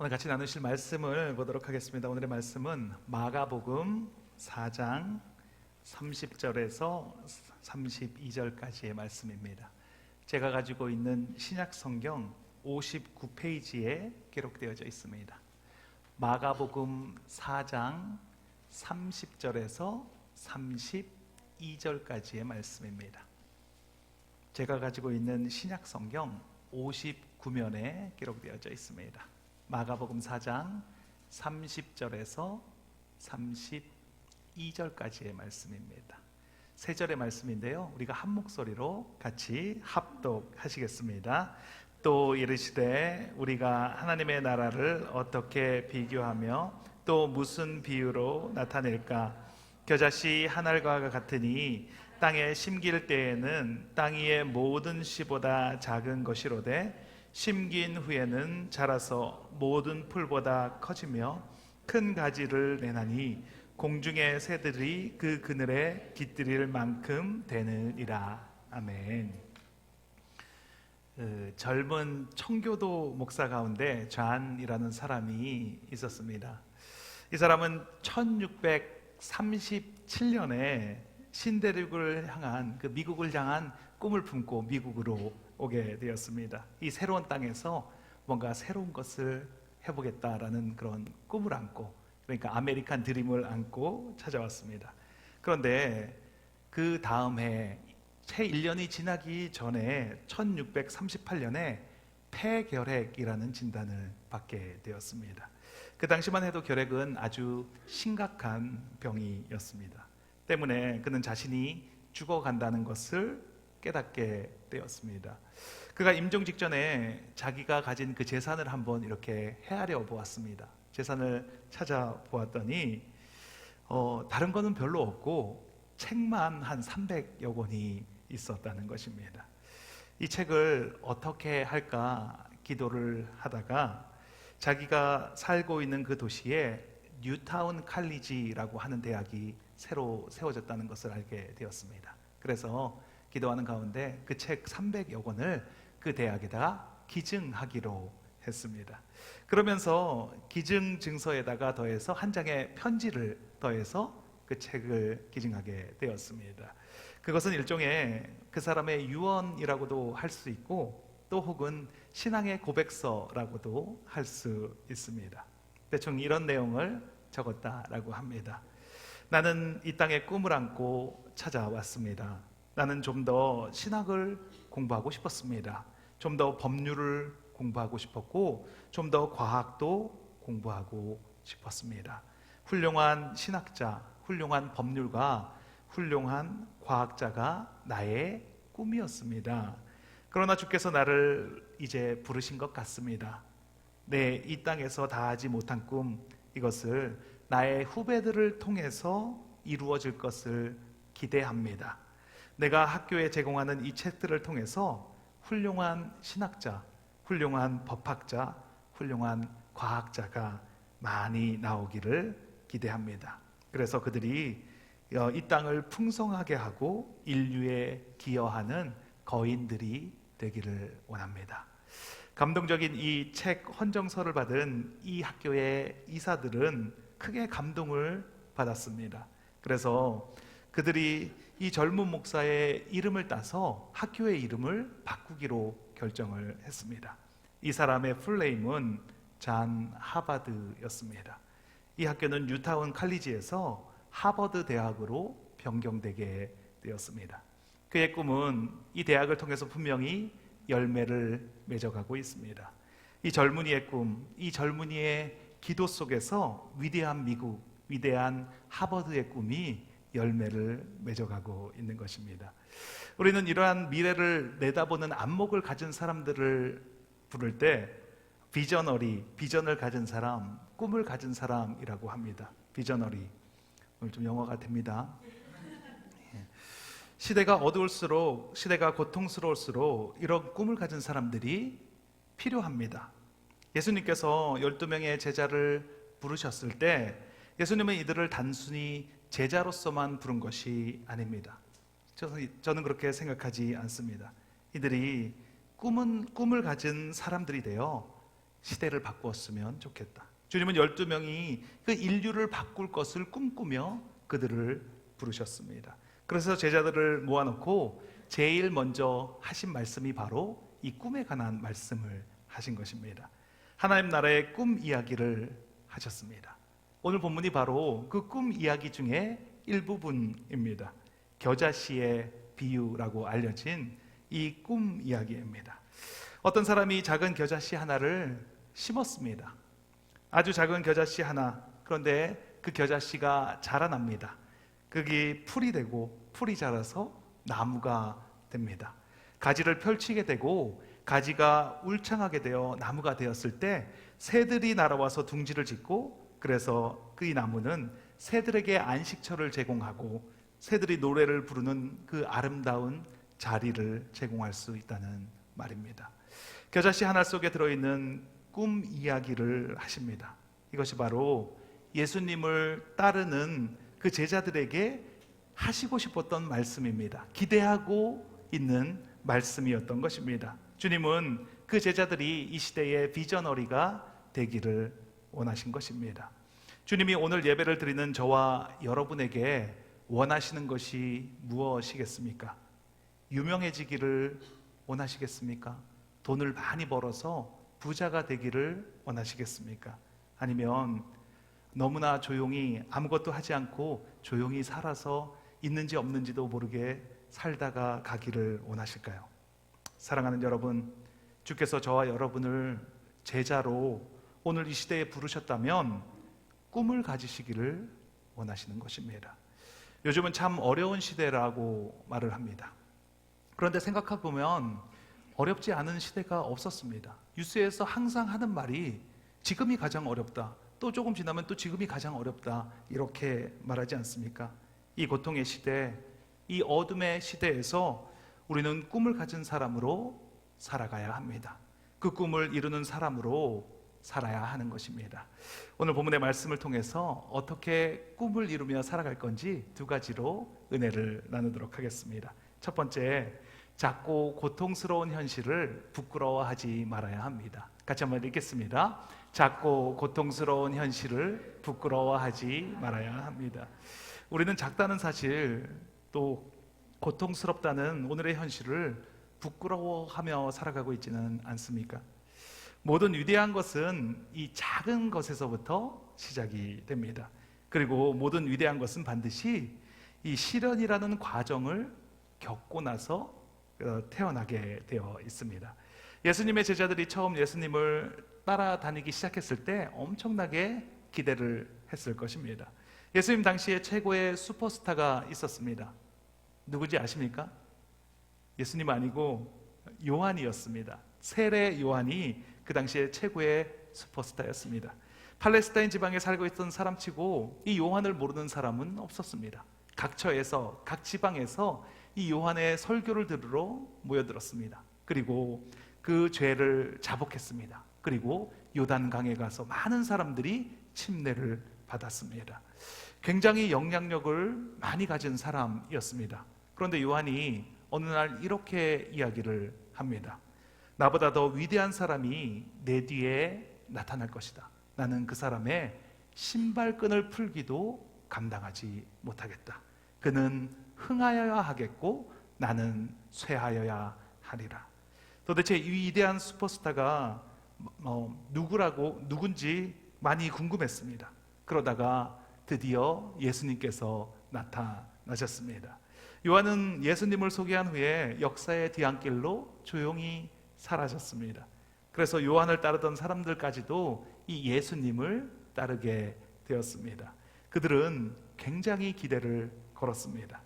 오늘 같이 나누실 말씀을 보도록 하겠습니다. 오늘의 말씀은 마가복음 4장 30절에서 32절까지의 말씀입니다. 제가 가지고 있는 신약 성경 59페이지에 기록되어져 있습니다. 마가복음 4장 30절에서 32절까지의 말씀입니다. 제가 가지고 있는 신약 성경 59면에 기록되어져 있습니다. 마가복음 4장 30절에서 32절까지의 말씀입니다. 세 절의 말씀인데요, 우리가 한 목소리로 같이 합독하시겠습니다. 또 이르시되 우리가 하나님의 나라를 어떻게 비교하며 또 무슨 비유로 나타낼까? 겨자씨 한 알과 같으니 땅에 심길 때에는 땅 위의 모든 씨보다 작은 것이로되 심긴 후에는 자라서 모든 풀보다 커지며 큰 가지를 내나니 공중의 새들이 그 그늘에 깃들일 만큼 되느니라. 아멘. 젊은 청교도 목사 가운데 존이라는 사람이 있었습니다. 이 사람은 1637년에 신대륙을 향한 미국을 향한 꿈을 품고 미국으로 오게 되었습니다. 이 새로운 땅에서 뭔가 새로운 것을 해보겠다라는 그런 꿈을 안고, 그러니까 아메리칸 드림을 안고 찾아왔습니다. 그런데 그 다음 해 채 1년이 지나기 전에 1638년에 폐결핵이라는 진단을 받게 되었습니다. 그 당시만 해도 결핵은 아주 심각한 병이었습니다. 때문에 그는 자신이 죽어간다는 것을 깨닫게 되었습니다. 그가 임종 직전에 자기가 가진 그 재산을 한번 이렇게 헤아려 보았습니다. 재산을 찾아보았더니 다른 거는 별로 없고 책만 한 300여 권이 있었다는 것입니다. 이 책을 어떻게 할까 기도를 하다가 자기가 살고 있는 그 도시에 뉴타운 칼리지라고 하는 대학이 새로 세워졌다는 것을 알게 되었습니다. 그래서 기도하는 가운데 그 책 300여 권을 그 대학에다가 기증하기로 했습니다. 그러면서 기증 증서에다가 더해서 한 장의 편지를 더해서 그 책을 기증하게 되었습니다. 그것은 일종의 그 사람의 유언이라고도 할 수 있고 또 혹은 신앙의 고백서라고도 할 수 있습니다. 대충 이런 내용을 적었다라고 합니다. 나는 이 땅에 꿈을 안고 찾아왔습니다. 나는 좀 더 신학을 공부하고 싶었습니다. 좀 더 법률을 공부하고 싶었고 좀 더 과학도 공부하고 싶었습니다. 훌륭한 신학자, 훌륭한 법률가, 훌륭한 과학자가 나의 꿈이었습니다. 그러나 주께서 나를 이제 부르신 것 같습니다. 이 땅에서 다하지 못한 꿈, 이것을 나의 후배들을 통해서 이루어질 것을 기대합니다. 내가 학교에 제공하는 이 책들을 통해서 훌륭한 신학자, 훌륭한 법학자, 훌륭한 과학자가 많이 나오기를 기대합니다. 그래서 그들이 이 땅을 풍성하게 하고 인류에 기여하는 거인들이 되기를 원합니다. 감동적인 이 책 헌정서를 받은 이 학교의 이사들은 크게 감동을 받았습니다. 그래서 그들이 이 젊은 목사의 이름을 따서 학교의 이름을 바꾸기로 결정을 했습니다. 이 사람의 풀네임은 존 하버드였습니다. 이 학교는 뉴타운 칼리지에서 하버드 대학으로 변경되게 되었습니다. 그의 꿈은 이 대학을 통해서 분명히 열매를 맺어가고 있습니다. 이 젊은이의 꿈, 이 젊은이의 기도 속에서 위대한 미국, 위대한 하버드의 꿈이 열매를 맺어가고 있는 것입니다. 우리는 이러한 미래를 내다보는 안목을 가진 사람들을 부를 때 비저너리, 비전을 가진 사람, 꿈을 가진 사람이라고 합니다. 비저너리. 오늘 좀 영어가 됩니다. 시대가 어두울수록, 시대가 고통스러울수록 이런 꿈을 가진 사람들이 필요합니다. 예수님께서 12명의 제자를 부르셨을 때 예수님은 이들을 단순히 제자로서만 부른 것이 아닙니다. 저는 그렇게 생각하지 않습니다. 이들이 꿈을 가진 사람들이 되어 시대를 바꾸었으면 좋겠다. 주님은 12명이 그 인류를 바꿀 것을 꿈꾸며 그들을 부르셨습니다. 그래서 제자들을 모아놓고 제일 먼저 하신 말씀이 바로 이 꿈에 관한 말씀을 하신 것입니다. 하나님 나라의 꿈 이야기를 하셨습니다. 오늘 본문이 바로 그 꿈 이야기 중에 일부분입니다. 겨자씨의 비유라고 알려진 이 꿈 이야기입니다. 어떤 사람이 작은 겨자씨 하나를 심었습니다. 아주 작은 겨자씨 하나. 그런데 그 겨자씨가 자라납니다. 그게 풀이 되고 풀이 자라서 나무가 됩니다. 가지를 펼치게 되고 가지가 울창하게 되어 나무가 되었을 때 새들이 날아와서 둥지를 짓고, 그래서 그 나무는 새들에게 안식처를 제공하고 새들이 노래를 부르는 그 아름다운 자리를 제공할 수 있다는 말입니다. 겨자씨 하나 속에 들어있는 꿈 이야기를 하십니다. 이것이 바로 예수님을 따르는 그 제자들에게 하시고 싶었던 말씀입니다. 기대하고 있는 말씀이었던 것입니다. 주님은 그 제자들이 이 시대의 비전어리가 되기를 원하신 것입니다. 주님이 오늘 예배를 드리는 저와 여러분에게 원하시는 것이 무엇이겠습니까? 유명해지기를 원하시겠습니까? 돈을 많이 벌어서 부자가 되기를 원하시겠습니까? 아니면 너무나 조용히 아무것도 하지 않고 조용히 살아서 있는지 없는지도 모르게 살다가 가기를 원하실까요? 사랑하는 여러분, 주께서 저와 여러분을 제자로 오늘 이 시대에 부르셨다면 꿈을 가지시기를 원하시는 것입니다. 요즘은 참 어려운 시대라고 말을 합니다. 그런데 생각해보면 어렵지 않은 시대가 없었습니다. 뉴스에서 항상 하는 말이 지금이 가장 어렵다, 또 조금 지나면 또 지금이 가장 어렵다, 이렇게 말하지 않습니까? 이 고통의 시대, 이 어둠의 시대에서 우리는 꿈을 가진 사람으로 살아가야 합니다. 그 꿈을 이루는 사람으로 살아야 하는 것입니다. 오늘 본문의 말씀을 통해서 어떻게 꿈을 이루며 살아갈 건지 두 가지로 은혜를 나누도록 하겠습니다. 첫 번째, 작고 고통스러운 현실을 부끄러워하지 말아야 합니다. 같이 한번 읽겠습니다. 작고 고통스러운 현실을 부끄러워하지 말아야 합니다. 우리는 작다는 사실, 또 고통스럽다는 오늘의 현실을 부끄러워하며 살아가고 있지는 않습니까? 모든 위대한 것은 이 작은 것에서부터 시작이 됩니다. 그리고 모든 위대한 것은 반드시 이 시련이라는 과정을 겪고 나서 태어나게 되어 있습니다. 예수님의 제자들이 처음 예수님을 따라다니기 시작했을 때 엄청나게 기대를 했을 것입니다. 예수님 당시에 최고의 슈퍼스타가 있었습니다. 누구지 아십니까? 예수님 아니고 요한이었습니다. 세례 요한이 그 당시에 최고의 슈퍼스타였습니다. 팔레스타인 지방에 살고 있던 사람치고 이 요한을 모르는 사람은 없었습니다. 각 처에서, 각 지방에서 이 요한의 설교를 들으러 모여들었습니다. 그리고 그 죄를 자복했습니다. 그리고 요단강에 가서 많은 사람들이 침례를 받았습니다. 굉장히 영향력을 많이 가진 사람이었습니다. 그런데 요한이 어느 날 이렇게 이야기를 합니다. 나보다 더 위대한 사람이 내 뒤에 나타날 것이다. 나는 그 사람의 신발끈을 풀기도 감당하지 못하겠다. 그는 흥하여야 하겠고 나는 쇠하여야 하리라. 도대체 이 위대한 슈퍼스타가 누군지 많이 궁금했습니다. 그러다가 드디어 예수님께서 나타나셨습니다. 요한은 예수님을 소개한 후에 역사의 뒤안길로 조용히 사라졌습니다. 그래서 요한을 따르던 사람들까지도 이 예수님을 따르게 되었습니다. 그들은 굉장히 기대를 걸었습니다.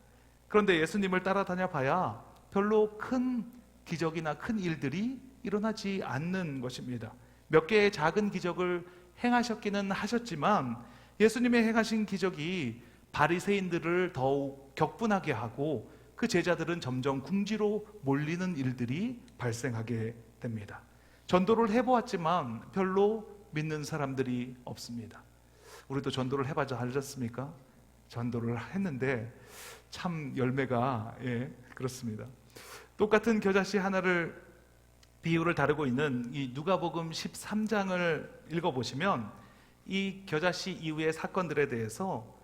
그런데 예수님을 따라다녀 봐야 별로 큰 기적이나 큰 일들이 일어나지 않는 것입니다. 몇 개의 작은 기적을 행하셨기는 하셨지만 예수님의 행하신 기적이 바리새인들을 더욱 격분하게 하고 그 제자들은 점점 궁지로 몰리는 일들이 발생하게 됩니다. 전도를 해보았지만 별로 믿는 사람들이 없습니다. 우리도 전도를 해봐서 알았습니까? 전도를 했는데 참 열매가 그렇습니다. 똑같은 겨자씨 하나를 비유를 다루고 있는 이 누가복음 13장을 읽어보시면 이 겨자씨 이후의 사건들에 대해서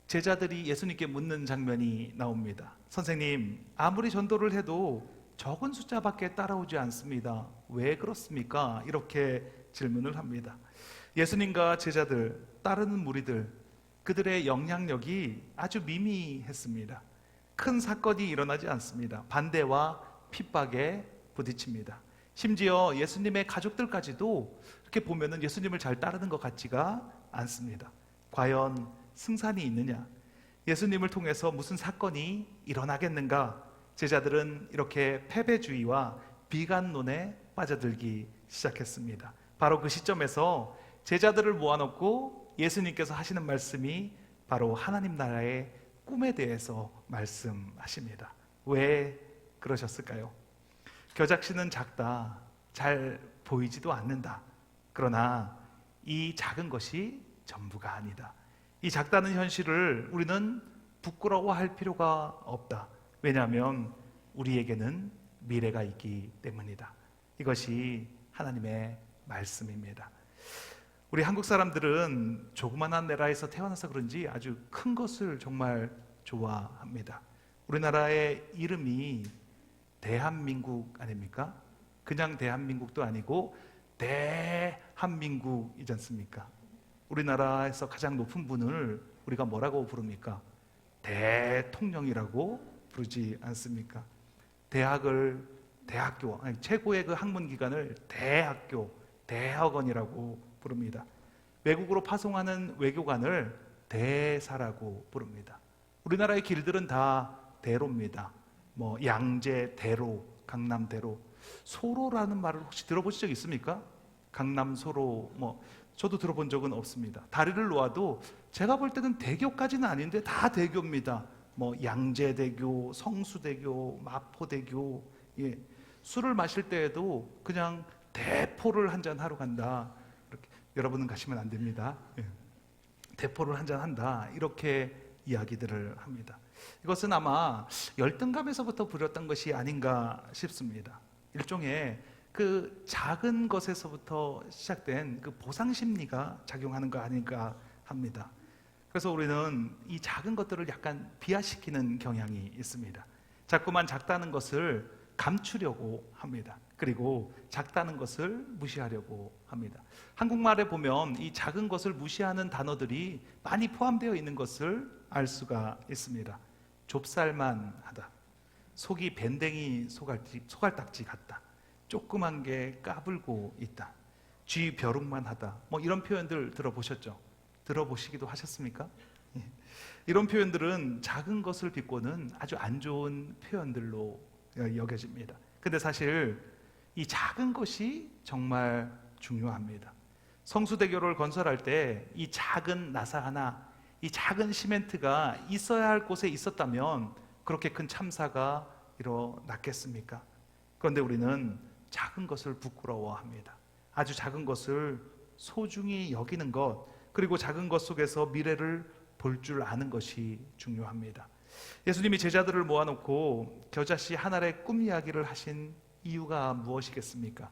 제자들이 예수님께 묻는 장면이 나옵니다. 선생님, 아무리 전도를 해도 적은 숫자밖에 따라오지 않습니다. 왜 그렇습니까? 이렇게 질문을 합니다. 예수님과 제자들, 따르는 무리들, 그들의 영향력이 아주 미미했습니다. 큰 사건이 일어나지 않습니다. 반대와 핍박에 부딪힙니다. 심지어 예수님의 가족들까지도 이렇게 보면은 예수님을 잘 따르는 것 같지가 않습니다. 과연 승산이 있느냐? 예수님을 통해서 무슨 사건이 일어나겠는가? 제자들은 이렇게 패배주의와 비관론에 빠져들기 시작했습니다. 바로 그 시점에서 제자들을 모아놓고 예수님께서 하시는 말씀이 바로 하나님 나라의 꿈에 대해서 말씀하십니다. 왜 그러셨을까요? 겨자씨는 작다, 잘 보이지도 않는다. 그러나 이 작은 것이 전부가 아니다. 이 작다는 현실을 우리는 부끄러워할 필요가 없다. 왜냐하면 우리에게는 미래가 있기 때문이다. 이것이 하나님의 말씀입니다. 우리 한국 사람들은 조그만한 나라에서 태어나서 그런지 아주 큰 것을 정말 좋아합니다. 우리나라의 이름이 대한민국 아닙니까? 그냥 대한민국도 아니고 대한민국이지 않습니까? 우리나라에서 가장 높은 분을 우리가 뭐라고 부릅니까? 대통령이라고 부르지 않습니까? 대학교, 최고의 그 학문기관을 대학교, 대학원이라고 부릅니다. 외국으로 파송하는 외교관을 대사라고 부릅니다. 우리나라의 길들은 다 대로입니다. 뭐 양재 대로, 강남 대로. 소로라는 말을 혹시 들어보신 적 있습니까? 강남 소로, 저도 들어본 적은 없습니다. 다리를 놓아도 제가 볼 때는 대교까지는 아닌데 다 대교입니다. 양재대교, 성수대교, 마포대교. 예. 술을 마실 때에도 그냥 대포를 한잔 하러 간다. 이렇게. 여러분은 가시면 안 됩니다. 예. 대포를 한잔 한다. 이렇게 이야기들을 합니다. 이것은 아마 열등감에서부터 부렸던 것이 아닌가 싶습니다. 일종의 그 작은 것에서부터 시작된 그 보상 심리가 작용하는 거 아닌가 합니다. 그래서 우리는 이 작은 것들을 약간 비하시키는 경향이 있습니다. 자꾸만 작다는 것을 감추려고 합니다. 그리고 작다는 것을 무시하려고 합니다. 한국말에 보면 이 작은 것을 무시하는 단어들이 많이 포함되어 있는 것을 알 수가 있습니다. 좁쌀만하다, 속이 밴댕이 소갈딱지 같다, 조그만 게 까불고 있다, 쥐 벼룩만하다, 이런 표현들 들어보셨죠? 들어보시기도 하셨습니까? 예. 이런 표현들은 작은 것을 비꼬는 아주 안 좋은 표현들로 여겨집니다. 근데 사실 이 작은 것이 정말 중요합니다. 성수대교를 건설할 때 이 작은 나사 하나, 이 작은 시멘트가 있어야 할 곳에 있었다면 그렇게 큰 참사가 일어났겠습니까? 그런데 우리는 작은 것을 부끄러워합니다. 아주 작은 것을 소중히 여기는 것, 그리고 작은 것 속에서 미래를 볼 줄 아는 것이 중요합니다. 예수님이 제자들을 모아놓고 겨자씨 한 알의 꿈 이야기를 하신 이유가 무엇이겠습니까?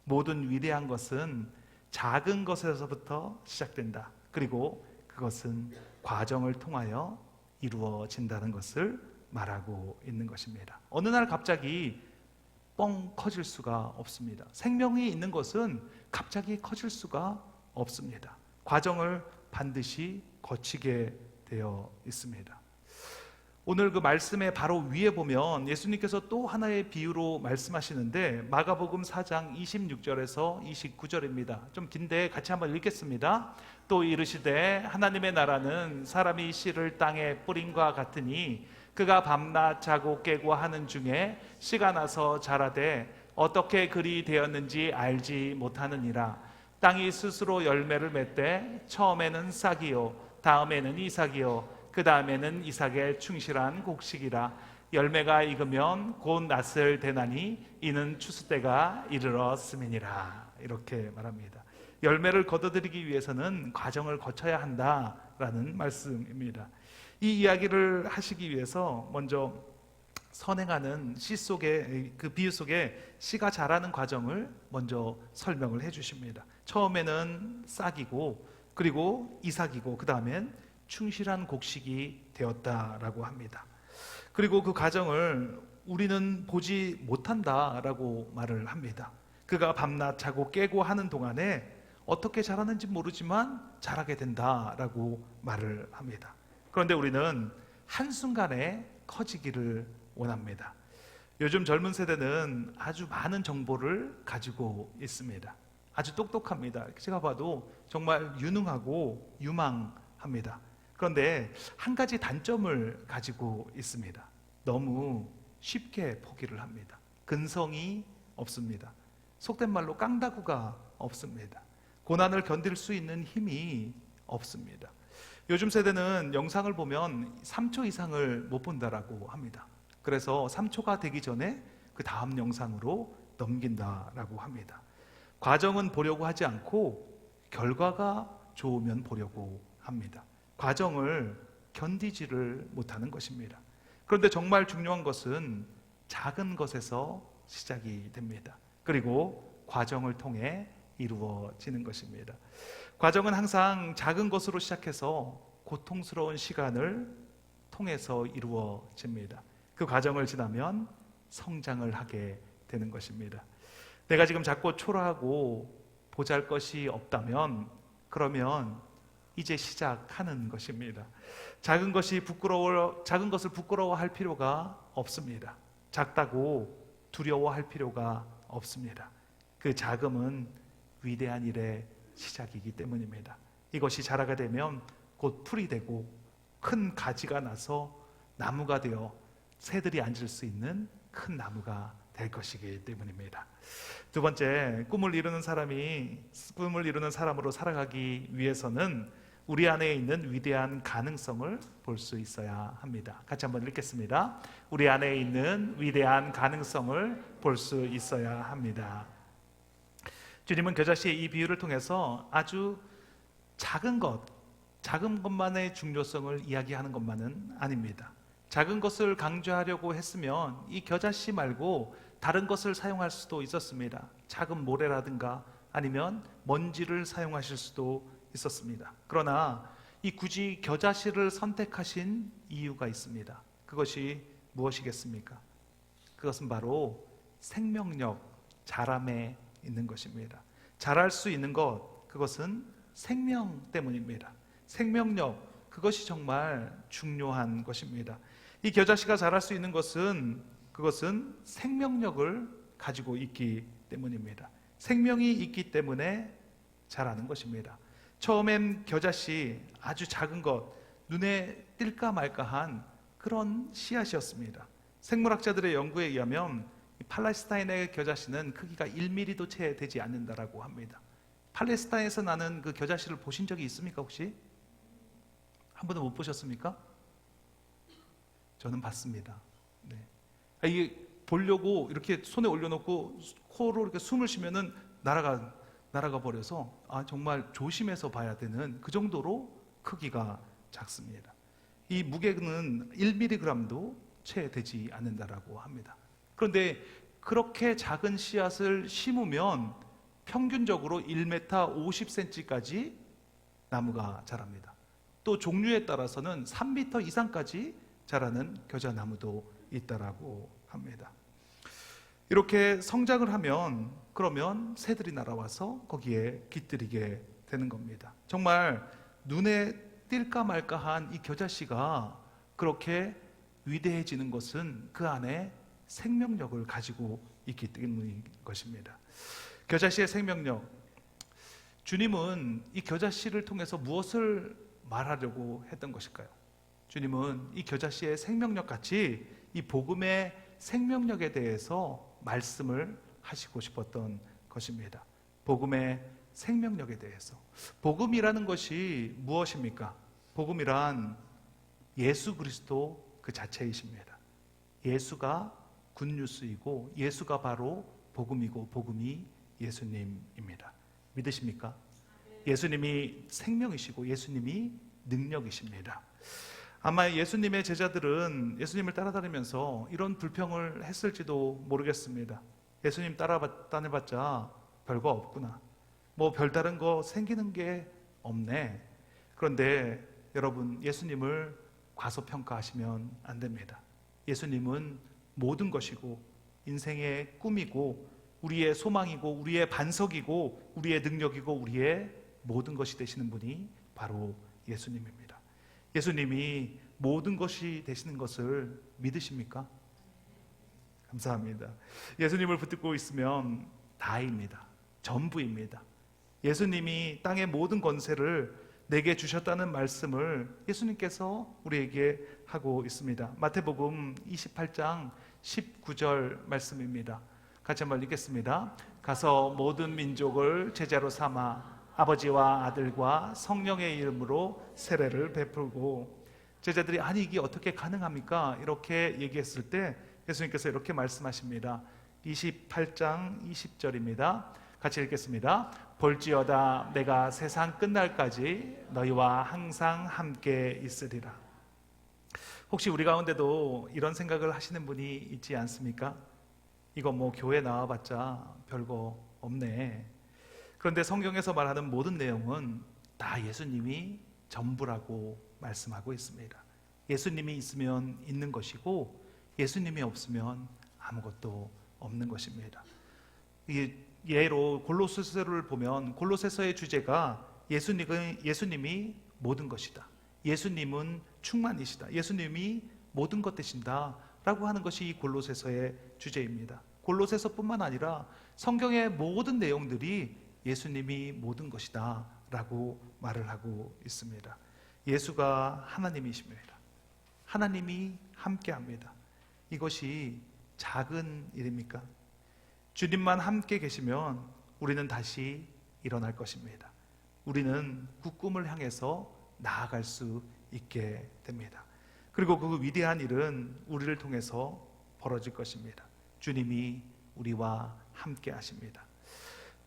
모든 위대한 것은 작은 것에서부터 시작된다. 그리고 그것은 과정을 통하여 이루어진다는 것을 말하고 있는 것입니다. 어느 날 갑자기 뻥 커질 수가 없습니다. 생명이 있는 것은 갑자기 커질 수가 없습니다. 과정을 반드시 거치게 되어 있습니다. 오늘 그 말씀의 바로 위에 보면 예수님께서 또 하나의 비유로 말씀하시는데 마가복음 4장 26절에서 29절입니다. 좀 긴데 같이 한번 읽겠습니다. 또 이르시되 하나님의 나라는 사람이 씨를 땅에 뿌린과 같으니 그가 밤낮 자고 깨고 하는 중에 씨가 나서 자라되 어떻게 그리 되었는지 알지 못하느니라. 땅이 스스로 열매를 맺되 처음에는 싹이요 다음에는 이삭이요 그 다음에는 이삭의 충실한 곡식이라. 열매가 익으면 곧 낫을 대나니 이는 추수 때가 이르렀음이니라. 이렇게 말합니다. 열매를 거둬들이기 위해서는 과정을 거쳐야 한다라는 말씀입니다. 이 이야기를 하시기 위해서 먼저 선행하는 씨 속에, 그 비유 속에 씨가 자라는 과정을 먼저 설명을 해 주십니다. 처음에는 싹이고, 그리고 이삭이고, 그 다음엔 충실한 곡식이 되었다라고 합니다. 그리고 그 과정을 우리는 보지 못한다라고 말을 합니다. 그가 밤낮 자고 깨고 하는 동안에 어떻게 자라는지 모르지만 자라게 된다라고 말을 합니다. 그런데 우리는 한순간에 커지기를 원합니다. 요즘 젊은 세대는 아주 많은 정보를 가지고 있습니다. 아주 똑똑합니다. 제가 봐도 정말 유능하고 유망합니다. 그런데 한 가지 단점을 가지고 있습니다. 너무 쉽게 포기를 합니다. 근성이 없습니다. 속된 말로 깡다구가 없습니다. 고난을 견딜 수 있는 힘이 없습니다. 요즘 세대는 영상을 보면 3초 이상을 못 본다라고 합니다. 그래서 3초가 되기 전에 그 다음 영상으로 넘긴다라고 합니다. 과정은 보려고 하지 않고 결과가 좋으면 보려고 합니다. 과정을 견디지를 못하는 것입니다. 그런데 정말 중요한 것은 작은 것에서 시작이 됩니다. 그리고 과정을 통해 이루어지는 것입니다. 과정은 항상 작은 것으로 시작해서 고통스러운 시간을 통해서 이루어집니다. 그 과정을 지나면 성장을 하게 되는 것입니다. 내가 지금 작고 초라하고 보잘것이 없다면 그러면 이제 시작하는 것입니다. 작은 것을 부끄러워할 필요가 없습니다. 작다고 두려워할 필요가 없습니다. 그 작음은 위대한 일의 시작이기 때문입니다. 이것이 자라게 되면 곧 풀이 되고 큰 가지가 나서 나무가 되어 새들이 앉을 수 있는 큰 나무가 될 것이기 때문입니다. 두 번째, 꿈을 이루는 사람으로 살아가기 위해서는 우리 안에 있는 위대한 가능성을 볼 수 있어야 합니다. 같이 한번 읽겠습니다. 우리 안에 있는 위대한 가능성을 볼 수 있어야 합니다. 주님은 겨자씨의 이 비유를 통해서 아주 작은 것만의 중요성을 이야기하는 것만은 아닙니다. 작은 것을 강조하려고 했으면 이 겨자씨 말고 다른 것을 사용할 수도 있었습니다. 작은 모래라든가 아니면 먼지를 사용하실 수도 있었습니다. 그러나 이 굳이 겨자씨를 선택하신 이유가 있습니다. 그것이 무엇이겠습니까? 그것은 바로 생명력, 자람에 있는 것입니다. 자랄 수 있는 것, 그것은 생명 때문입니다. 생명력, 그것이 정말 중요한 것입니다. 이 겨자씨가 자랄 수 있는 것은 그것은 생명력을 가지고 있기 때문입니다. 생명이 있기 때문에 자라는 것입니다. 처음엔 겨자씨, 아주 작은 것, 눈에 띌까 말까한 그런 씨앗이었습니다. 생물학자들의 연구에 의하면 팔레스타인의 겨자씨는 크기가 1mm도 채 되지 않는다라고 합니다. 팔레스타인에서 나는 그 겨자씨를 보신 적이 있습니까 혹시? 한 번도 못 보셨습니까? 저는 봤습니다. 네. 이게 보려고 이렇게 손에 올려놓고 코로 이렇게 숨을 쉬면은 날아가 버려서 정말 조심해서 봐야 되는 그 정도로 크기가 작습니다. 이 무게는 1mg도 채 되지 않는다라고 합니다. 그런데 그렇게 작은 씨앗을 심으면 평균적으로 1m 50cm까지 나무가 자랍니다. 또 종류에 따라서는 3m 이상까지 자라는 겨자나무도 있다라고 합니다. 이렇게 성장을 하면 그러면 새들이 날아와서 거기에 깃들이게 되는 겁니다. 정말 눈에 띌까 말까한 이 겨자씨가 그렇게 위대해지는 것은 그 안에 생명력을 가지고 있기 때문인 것입니다. 겨자씨의 생명력, 주님은 이 겨자씨를 통해서 무엇을 말하려고 했던 것일까요? 주님은 이 겨자씨의 생명력 같이 이 복음의 생명력에 대해서 말씀을 하시고 싶었던 것입니다. 복음의 생명력에 대해서. 복음이라는 것이 무엇입니까? 복음이란 예수 그리스도 그 자체이십니다. 예수가 굿뉴스이고 예수가 바로 복음이고 복음이 예수님입니다. 믿으십니까? 예수님이 생명이시고 예수님이 능력이십니다. 아마 예수님의 제자들은 예수님을 따라다니면서 이런 불평을 했을지도 모르겠습니다. 예수님 따라다녀봤자 별거 없구나. 뭐 별다른 거 생기는 게 없네. 그런데 여러분, 예수님을 과소평가하시면 안 됩니다. 예수님은 모든 것이고 인생의 꿈이고 우리의 소망이고 우리의 반석이고 우리의 능력이고 우리의 모든 것이 되시는 분이 바로 예수님입니다. 예수님이 모든 것이 되시는 것을 믿으십니까? 감사합니다. 예수님을 붙들고 있으면 다입니다. 전부입니다. 예수님이 땅의 모든 권세를 내게 주셨다는 말씀을 예수님께서 우리에게 하고 있습니다. 마태복음 28장 19절 말씀입니다. 같이 한번 읽겠습니다. 가서 모든 민족을 제자로 삼아 아버지와 아들과 성령의 이름으로 세례를 베풀고. 제자들이 아니 이게 어떻게 가능합니까? 이렇게 얘기했을 때 예수님께서 이렇게 말씀하십니다. 28장 20절입니다. 같이 읽겠습니다. 볼지어다 내가 세상 끝날까지 너희와 항상 함께 있으리라. 혹시 우리 가운데도 이런 생각을 하시는 분이 있지 않습니까? 이거 뭐 교회 나와봤자 별거 없네. 그런데 성경에서 말하는 모든 내용은 다 예수님이 전부라고 말씀하고 있습니다. 예수님이 있으면 있는 것이고 예수님이 없으면 아무것도 없는 것입니다. 예로 골로새서를 보면 골로새서의 주제가 예수님이 모든 것이다. 예수님은 충만이시다. 예수님이 모든 것 되신다 라고 하는 것이 이 골로새서의 주제입니다. 골로새서뿐만 아니라 성경의 모든 내용들이 예수님이 모든 것이다 라고 말을 하고 있습니다. 예수가 하나님이십니다. 하나님이 함께합니다. 이것이 작은 일입니까? 주님만 함께 계시면 우리는 다시 일어날 것입니다. 우리는 그 꿈을 향해서 나아갈 수 있게 됩니다. 그리고 그 위대한 일은 우리를 통해서 벌어질 것입니다. 주님이 우리와 함께 하십니다.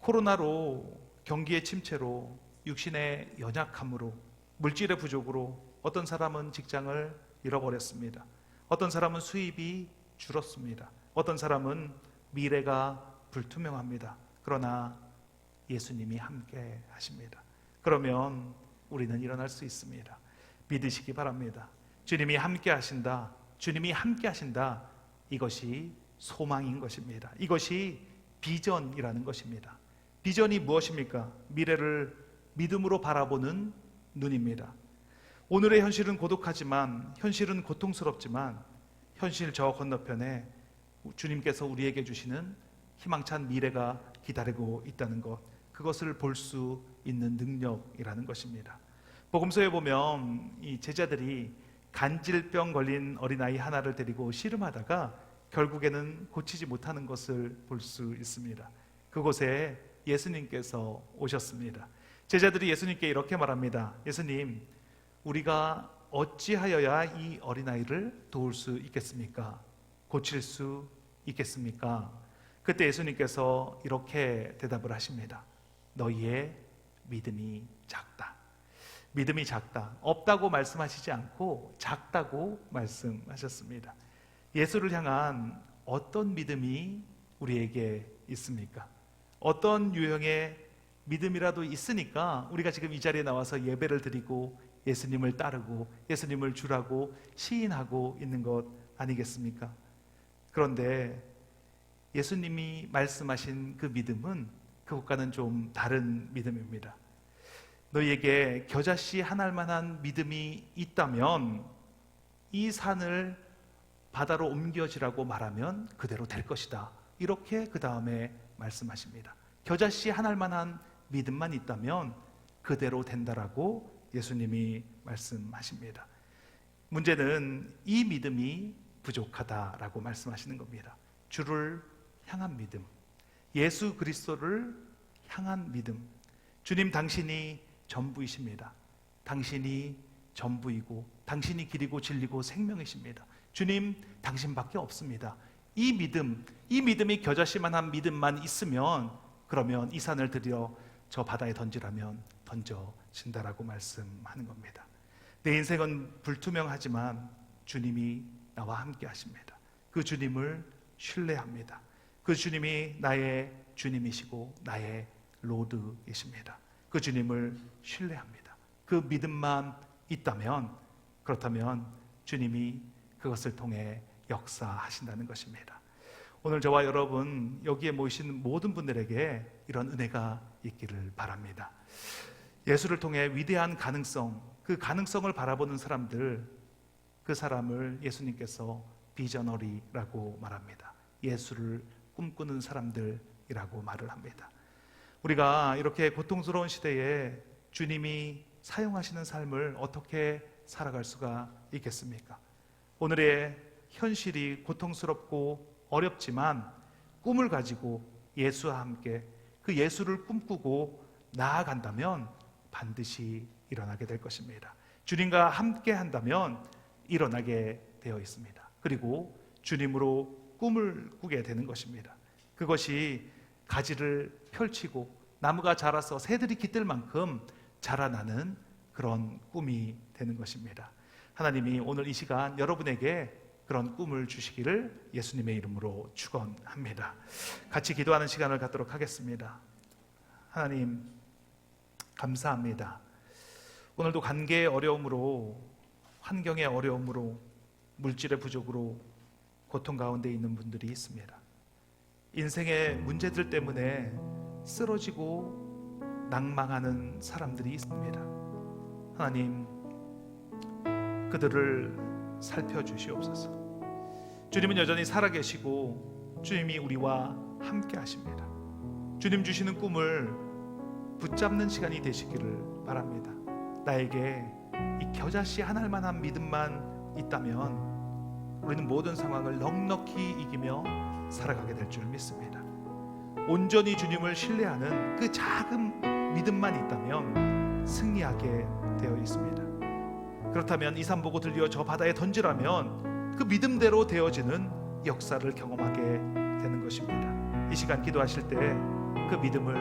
코로나로, 경기의 침체로, 육신의 연약함으로, 물질의 부족으로 어떤 사람은 직장을 잃어버렸습니다. 어떤 사람은 수입이 줄었습니다. 어떤 사람은 미래가 불투명합니다. 그러나 예수님이 함께 하십니다. 그러면 우리는 일어날 수 있습니다. 믿으시기 바랍니다. 주님이 함께 하신다. 주님이 함께 하신다. 이것이 소망인 것입니다. 이것이 비전이라는 것입니다. 비전이 무엇입니까? 미래를 믿음으로 바라보는 눈입니다. 오늘의 현실은 고독하지만, 현실은 고통스럽지만 현실 저 건너편에 주님께서 우리에게 주시는 희망찬 미래가 기다리고 있다는 것, 그것을 볼 수 있는 능력이라는 것입니다. 복음서에 보면 이 제자들이 간질병 걸린 어린아이 하나를 데리고 씨름하다가 결국에는 고치지 못하는 것을 볼 수 있습니다. 그곳에 예수님께서 오셨습니다. 제자들이 예수님께 이렇게 말합니다. 예수님, 우리가 어찌하여야 이 어린아이를 도울 수 있겠습니까? 고칠 수 있겠습니까? 그때 예수님께서 이렇게 대답을 하십니다. 너희의 믿음이 작다. 믿음이 작다. 없다고 말씀하시지 않고 작다고 말씀하셨습니다. 예수를 향한 어떤 믿음이 우리에게 있습니까? 어떤 유형의 믿음이라도 있으니까 우리가 지금 이 자리에 나와서 예배를 드리고 예수님을 따르고 예수님을 주라고 시인하고 있는 것 아니겠습니까? 그런데 예수님이 말씀하신 그 믿음은 그것과는 좀 다른 믿음입니다. 너희에게 겨자씨 한 알만한 믿음이 있다면 이 산을 바다로 옮겨지라고 말하면 그대로 될 것이다. 이렇게 그 다음에 말씀하십니다. 겨자씨 한 알만한 믿음만 있다면 그대로 된다라고 예수님이 말씀하십니다. 문제는 이 믿음이 부족하다라고 말씀하시는 겁니다. 주를 향한 믿음, 예수 그리스도를 향한 믿음. 주님, 당신이 전부이십니다. 당신이 전부이고 당신이 길이고 진리고 생명이십니다. 주님, 당신밖에 없습니다. 이 믿음이 겨자씨만한 믿음만 있으면 그러면 이 산을 들여 저 바다에 던지라면 던져진다라고 말씀하는 겁니다. 내 인생은 불투명하지만 주님이 나와 함께 하십니다. 그 주님을 신뢰합니다. 그 주님이 나의 주님이시고 나의 로드이십니다. 그 주님을 신뢰합니다. 그 믿음만 있다면, 그렇다면 주님이 그것을 통해 역사하신다는 것입니다. 오늘 저와 여러분, 여기에 모이신 모든 분들에게 이런 은혜가 있기를 바랍니다. 예수를 통해 위대한 가능성, 그 가능성을 바라보는 사람들, 그 사람을 예수님께서 비저너리라고 말합니다. 예수를 꿈꾸는 사람들이라고 말을 합니다. 우리가 이렇게 고통스러운 시대에 주님이 사용하시는 삶을 어떻게 살아갈 수가 있겠습니까? 오늘의 현실이 고통스럽고 어렵지만 꿈을 가지고 예수와 함께 그 예수를 꿈꾸고 나아간다면 반드시 일어나게 될 것입니다. 주님과 함께 한다면 일어나게 되어 있습니다. 그리고 주님으로 꿈을 꾸게 되는 것입니다. 그것이 가지를 펼치고 나무가 자라서 새들이 깃들 만큼 자라나는 그런 꿈이 되는 것입니다. 하나님이 오늘 이 시간 여러분에게 그런 꿈을 주시기를 예수님의 이름으로 축원합니다. 같이 기도하는 시간을 갖도록 하겠습니다. 하나님, 감사합니다. 오늘도 관계의 어려움으로, 환경의 어려움으로, 물질의 부족으로 고통 가운데 있는 분들이 있습니다. 인생의 문제들 때문에 쓰러지고 낭망하는 사람들이 있습니다. 하나님, 그들을 살펴주시옵소서. 주님은 여전히 살아계시고 주님이 우리와 함께 하십니다. 주님 주시는 꿈을 붙잡는 시간이 되시기를 바랍니다. 나에게 이 겨자씨 한 알만한 믿음만 있다면 우리는 모든 상황을 넉넉히 이기며 살아가게 될 줄 믿습니다. 온전히 주님을 신뢰하는 그 작은 믿음만 있다면 승리하게 되어 있습니다. 그렇다면 이 산 보고 들려 저 바다에 던지라면 그 믿음대로 되어지는 역사를 경험하게 되는 것입니다. 이 시간 기도하실 때 그 믿음을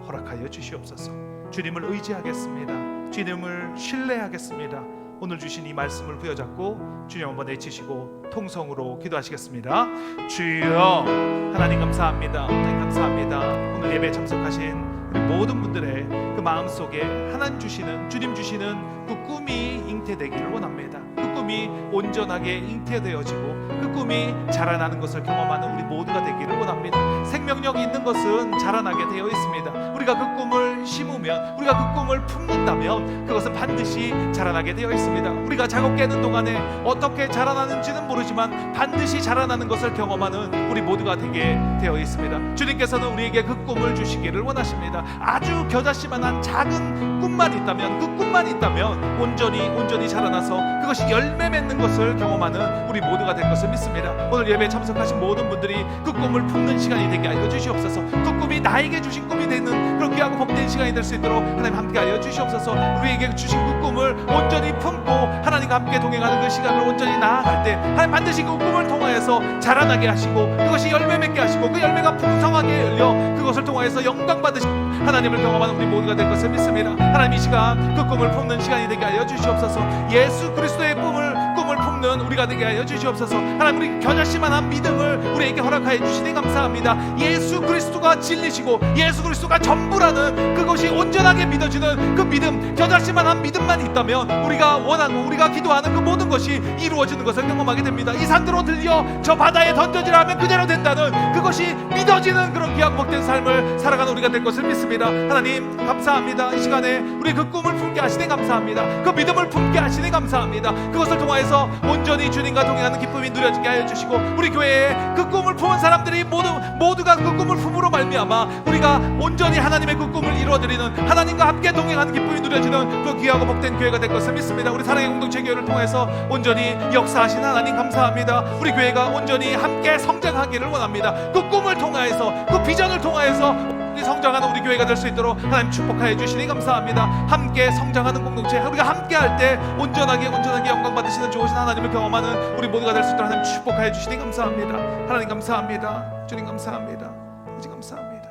허락하여 주시옵소서. 주님을 의지하겠습니다. 주님을 신뢰하겠습니다. 오늘 주신 이 말씀을 부여잡고 주님 한번 외치시고 통성으로 기도하시겠습니다. 주여, 하나님 감사합니다. 하나님 감사합니다. 오늘 예배에 참석하신 우리 모든 분들의 그 마음속에 하나님 주시는, 주님 주시는 그 꿈이 잉태되기를 원합니다. 그 꿈이 온전하게 잉태되어지고 그 꿈이 자라나는 것을 경험하는 우리 모두가 되기를 원합니다. 생명력이 있는 것은 자라나게 되어 있습니다. 우리가 그 꿈을 심으면, 우리가 그 꿈을 품는다면 그것은 반드시 자라나게 되어 있습니다. 우리가 작업 깨는 동안에 어떻게 자라나는지는 모르지만 반드시 자라나는 것을 경험하는 우리 모두가 되게 되어 있습니다. 주님께서는 우리에게 그 꿈을 주시기를 원하십니다. 아주 겨자씨만한 작은 꿈만 있다면, 그 꿈만 있다면 온전히 자라나서 그것이 열매 맺는 것을 경험하는 우리 모두가 될 것을 믿습니다. 오늘 예배에 참석하신 모든 분들이 그 꿈을 품는 시간이 되게 하여 주시옵소서. 그 꿈이 나에게 주신 꿈이 되는 그런 귀하고 복된 시간이 될 수 있도록 하나님 함께 하여 주시옵소서. 우리에게 주신 그 꿈을 온전히 품고 하나님과 함께 동행하는 그 시간을 온전히 나아갈 때 하나님 반드시 그 꿈을 통하여서 자라나게 하시고 그것이 열매 맺게 하시고 그 열매가 풍성하게 열려 그것을 통하여서 영광 받으시고 하나님을 경험하는 우리 모두가 될 것을 믿습니다. 하나님, 이 시간 그 꿈을 품는 시간이 되게 하여 주시옵소서. 예수 그리스도의 꿈을 품는 우리가 되게 하여 주시옵소서. 하나님, 우리 겨자씨만한 믿음을 우리에게 허락하여 주시니 감사합니다. 예수 그리스도가 진리시고 예수 그리스도가 전부라는 그것이 온전하게 믿어지는 그 믿음, 겨자씨만한 믿음만 있다면 우리가 원하는, 우리가 기도하는 그 모든 것이 이루어지는 것을 경험하게 됩니다. 이 산으로 들려 저 바다에 던져지라 하면 그대로 된다는 그것이 믿어지는 그런 귀하고 복된 삶을 살아가는 우리가 될 것을 믿습니다. 하나님 감사합니다. 이 시간에 우리 그 꿈을 품게 하시니 감사합니다. 그 믿음을 품게 하시니 감사합니다. 그것을 통하여서 온전히 주님과 동행하는 기쁨이 누려지게 하여 주시고 우리 교회에 그 꿈을 품은 사람들이 모두가 그 꿈을 품으로 말미암아 우리가 온전히 하나님의 그 꿈을 이루어드리는, 하나님과 함께 동행하는 기쁨이 누려지는 그 귀하고 복된 교회가 될 것을 믿습니다. 우리 사랑의 공동체 교회를 통해서 온전히 역사하신 하나님 감사합니다. 우리 교회가 온전히 함께 성장하기를 원합니다. 그 꿈을 통하여서, 그 비전을 통하여서 성장하는 우리 교회가 될 수 있도록 하나님 축복하여 주시니 감사합니다. 함께 성장하는 공동체, 우리가 함께 할 때 온전하게 영광 받으시는 좋으신 하나님을 경험하는 우리 모두가 될 수 있도록 하나님 축복하여 주시니 감사합니다. 하나님 감사합니다. 주님 감사합니다. 아버지 감사합니다.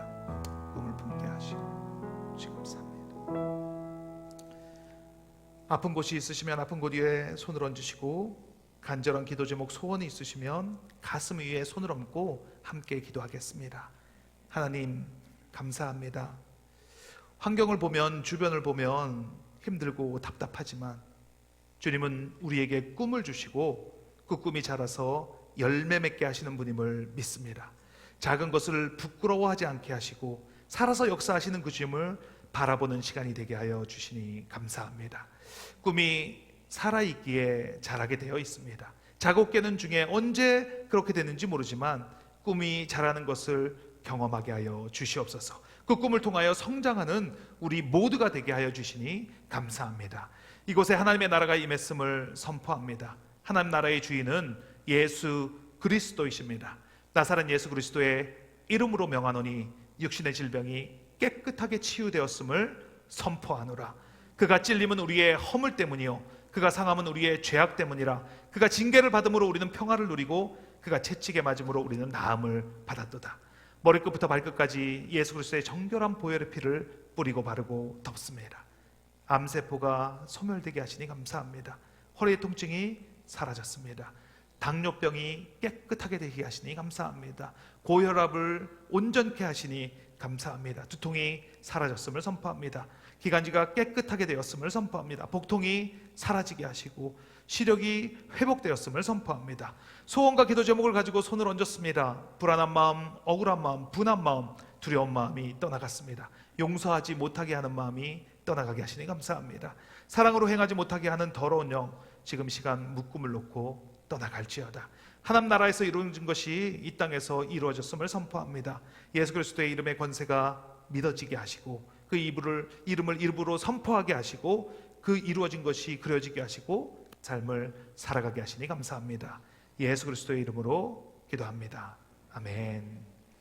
꿈을 품게 하시고 주님 감사합니다. 아픈 곳이 있으시면 아픈 곳 위에 손을 얹으시고, 간절한 기도 제목 소원이 있으시면 가슴 위에 손을 얹고 함께 기도하겠습니다. 하나님 감사합니다. 환경을 보면, 주변을 보면 힘들고 답답하지만 주님은 우리에게 꿈을 주시고 그 꿈이 자라서 열매 맺게 하시는 분임을 믿습니다. 작은 것을 부끄러워하지 않게 하시고 살아서 역사하시는 그 주님을 바라보는 시간이 되게 하여 주시니 감사합니다. 꿈이 살아있기에 자라게 되어 있습니다. 작업 깨는 중에 언제 그렇게 되는지 모르지만 꿈이 자라는 것을 경험하게 하여 주시옵소서. 그 꿈을 통하여 성장하는 우리 모두가 되게 하여 주시니 감사합니다. 이곳에 하나님의 나라가 임했음을 선포합니다. 하나님 나라의 주인은 예수 그리스도이십니다. 나사렛 예수 그리스도의 이름으로 명하노니 육신의 질병이 깨끗하게 치유되었음을 선포하노라. 그가 찔림은 우리의 허물 때문이요 그가 상함은 우리의 죄악 때문이라. 그가 징계를 받음으로 우리는 평화를 누리고 그가 채찍에 맞음으로 우리는 나음을 받았도다. 머리끝부터 발끝까지 예수 그리스도의 정결한 보혈의 피를 뿌리고 바르고 덮습니다. 암세포가 소멸되게 하시니 감사합니다. 허리의 통증이 사라졌습니다. 당뇨병이 깨끗하게 되게 하시니 감사합니다. 고혈압을 온전케 하시니 감사합니다. 두통이 사라졌음을 선포합니다. 기관지가 깨끗하게 되었음을 선포합니다. 복통이 사라지게 하시고 시력이 회복되었음을 선포합니다. 소원과 기도 제목을 가지고 손을 얹었습니다. 불안한 마음, 억울한 마음, 분한 마음, 두려운 마음이 떠나갔습니다. 용서하지 못하게 하는 마음이 떠나가게 하시니 감사합니다. 사랑으로 행하지 못하게 하는 더러운 영, 지금 시간 묶음을 놓고 떠나갈지어다. 하나님 나라에서 이루어진 것이 이 땅에서 이루어졌음을 선포합니다. 예수 그리스도의 이름의 권세가 믿어지게 하시고 그 이름을 입으로 선포하게 하시고 그 이루어진 것이 그려지게 하시고 삶을 살아가게 하시니 감사합니다. 예수 그리스도의 이름으로 기도합니다. 아멘.